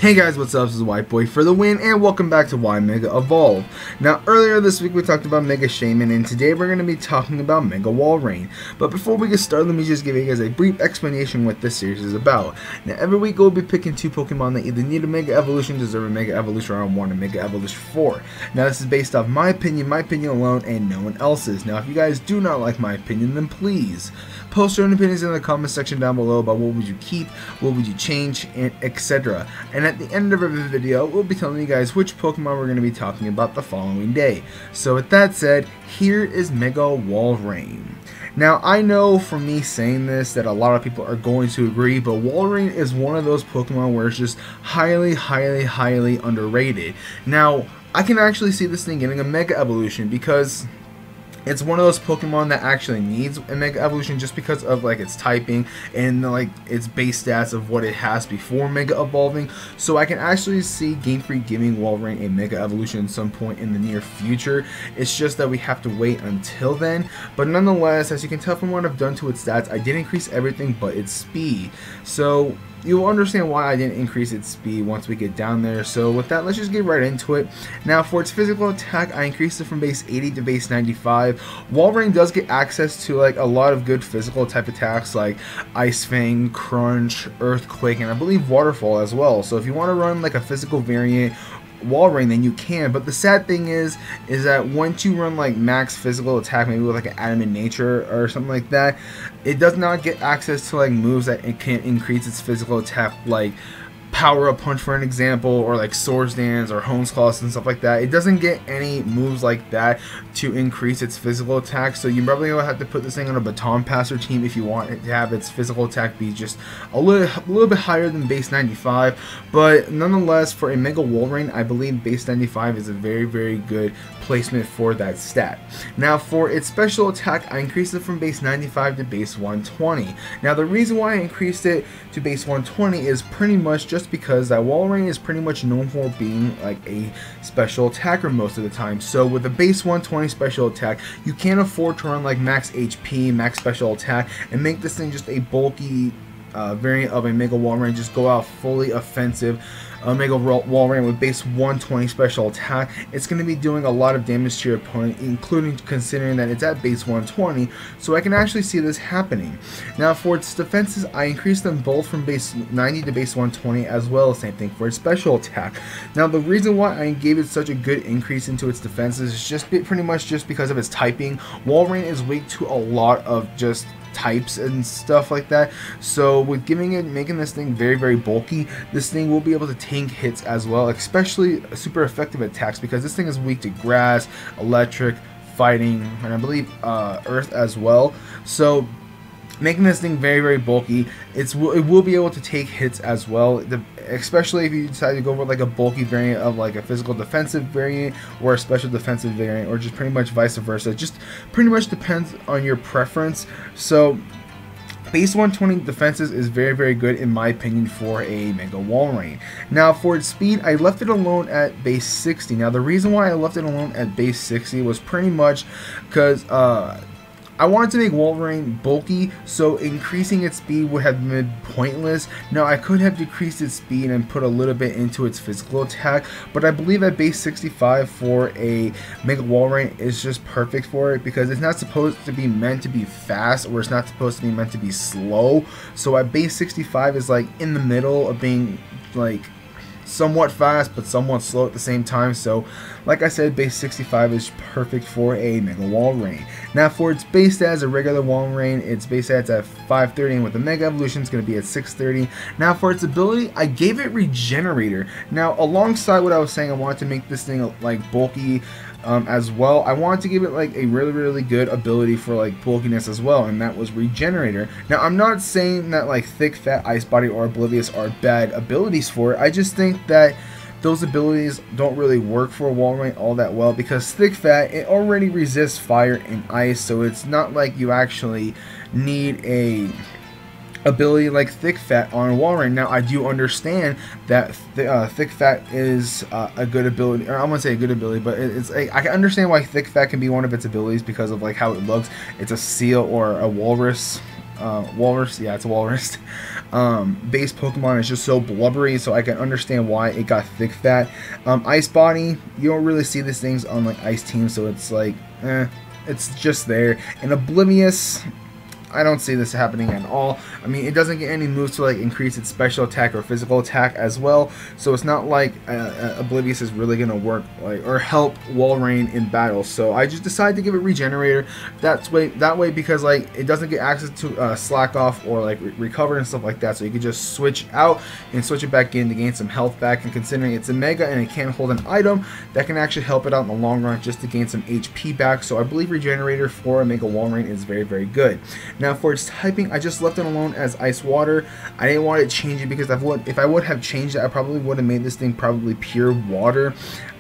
Hey guys, what's up? This is White Boy for the win, and welcome back to Why Mega Evolve. Now, earlier this week we talked about Mega Shaman, and today we're going to be talking about Mega Walrein. But before we get started, let me just give you guys a brief explanation what this series is about. Now, every week we'll be picking two Pokemon that either need a Mega Evolution, deserve a Mega Evolution, or want a Mega Evolution for. Now, this is based off my opinion alone, and no one else's. Now, if you guys do not like my opinion, then please post your own opinions in the comment section down below about what would you keep, what would you change, and etc. And at the end of every video, we'll be telling you guys which Pokemon we're going to be talking about the following day. So with that said, here is Mega Walrein. Now, I know from me saying this that a lot of people are going to agree, but Walrein is one of those Pokemon where it's just highly underrated. Now, I can actually see this thing getting a Mega Evolution because it's one of those Pokemon that actually needs a Mega Evolution just because of like its typing and like its base stats of what it has before Mega Evolving. So I can actually see Game Freak giving Walrein a Mega Evolution at some point in the near future. It's just that we have to wait until then. But nonetheless, as you can tell from what I've done to its stats, I did increase everything but its speed. So you'll understand why I didn't increase its speed once we get down there. So with that, let's just get right into it. Now, for its physical attack, I increased it from base 80 to base 95. Walrein does get access to like a lot of good physical type attacks like Ice Fang, Crunch, Earthquake, and I believe Waterfall as well. So if you want to run like a physical variant Walrein, then you can. But the sad thing is that once you run like max physical attack, maybe with like an Adamant Nature or something like that, it does not get access to like moves that it can increase its physical attack, like Power Up Punch for an example, or like Swords Dance or Hone's Claws and stuff like that. It doesn't get any moves like that to increase its physical attack, so you probably gonna have to put this thing on a Baton Passer team if you want it to have its physical attack be just a little bit higher than base 95. But nonetheless, for a Mega Walrein, I believe base 95 is a very good placement for that stat. Now, for its special attack, I increased it from base 95 to base 120. Now, the reason why I increased it to base 120 is pretty much just because that Walrein is pretty much known for being like a special attacker most of the time. So with a base 120 special attack, you can't afford to run like max HP, max special attack, and make this thing just a bulky variant of a Mega Walrein. Just go out fully offensive. Mega Walrein with base 120 special attack, it's going to be doing a lot of damage to your opponent, including considering that it's at base 120, so I can actually see this happening. Now, for its defenses, I increased them both from base 90 to base 120, as well as same thing for its special attack. Now, the reason why I gave it such a good increase into its defenses is just pretty much just because of its typing. Walrein is weak to a lot of just types and stuff like that, so with making this thing very bulky, this thing will be able to tank hits as well, especially super effective attacks, because this thing is weak to grass, electric, fighting, and I believe earth as well. So making this thing very bulky, it will be able to take hits as well, especially if you decide to go for like a bulky variant of like a physical defensive variant or a special defensive variant, or just pretty much vice versa. It just pretty much depends on your preference. So base 120 defenses is very good in my opinion for a Mega Walrein. Now, for its speed, I left it alone at base 60. Now, the reason why I left it alone at base 60 was pretty much because I wanted to make Walrein bulky, so increasing its speed would have been pointless. Now, I could have decreased its speed and put a little bit into its physical attack, but I believe at base 65 for a Mega Walrein is just perfect for it, because it's not supposed to be meant to be fast, or it's not supposed to be meant to be slow. So at base 65 is like in the middle of being like somewhat fast but somewhat slow at the same time. So like I said, base 65 is perfect for a Mega Walrein. Now, for its base stats, as a regular Walrein, its base stats at 530, and with the Mega Evolution, it's going to be at 630. Now, for its ability, I gave it Regenerator. Now, alongside what I was saying, I wanted to make this thing like bulky as well. I wanted to give it like a really good ability for like bulkiness as well, and that was Regenerator. Now, I'm not saying that like Thick, Fat, Ice Body, or Oblivious are bad abilities for it. I just think that those abilities don't really work for Walrein all that well, because Thick Fat, it already resists fire and ice, so it's not like you actually need a ability like Thick Fat on Walrein. Now, I do understand that Thick Fat is a good ability, or I won't say a good ability, but I can understand why Thick Fat can be one of its abilities because of like how it looks. It's a seal or a walrus. Walrus, yeah, it's a walrus. base Pokemon is just so blubbery, so I can understand why it got thick fat. Ice Body, you don't really see these things on like ice teams, so it's like, it's just there. And Oblivious, I don't see this happening at all. I mean, it doesn't get any moves to like increase its special attack or physical attack as well, so it's not like Oblivious is really gonna work like or help Walrein in battle. So I just decided to give it Regenerator. That way because like it doesn't get access to Slack Off or like recover and stuff like that. So you can just switch out and switch it back in to gain some health back. And considering it's a Mega and it can't hold an item, that can actually help it out in the long run just to gain some HP back. So I believe Regenerator for a Mega Walrein is very, very good. Now for its typing, I just left it alone as Ice Water. I didn't want to change it because if I would have changed it, I probably would have made this thing probably pure water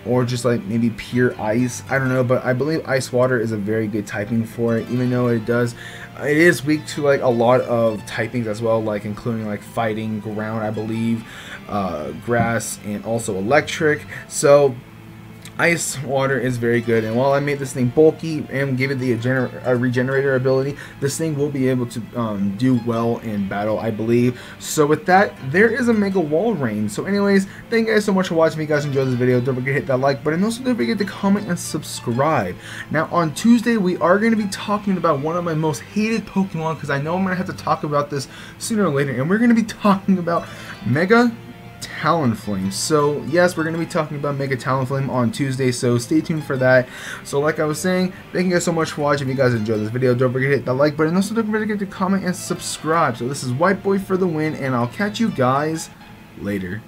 or just like maybe pure ice. I don't know, but I believe Ice Water is a very good typing for it, even though it is weak to like a lot of typings as well, like including like fighting, ground, I believe, grass, and also electric. So Ice Water is very good, and while I made this thing bulky and gave it the Regenerator ability, this thing will be able to do well in battle, I believe. So with that, there is a Mega Walrein. So anyways, thank you guys so much for watching. If you guys enjoyed this video, don't forget to hit that like button, and also don't forget to comment and subscribe. Now on Tuesday, we are going to be talking about one of my most hated Pokemon, because I know I'm going to have to talk about this sooner or later, and we're going to be talking about Mega Talonflame. So yes, we're going to be talking about Mega Talonflame on Tuesday, so stay tuned for that. So like I was saying, thank you guys so much for watching. If you guys enjoyed this video, don't forget to hit that like button, and also don't forget to comment and subscribe. So this is White Boy for the win, and I'll catch you guys later.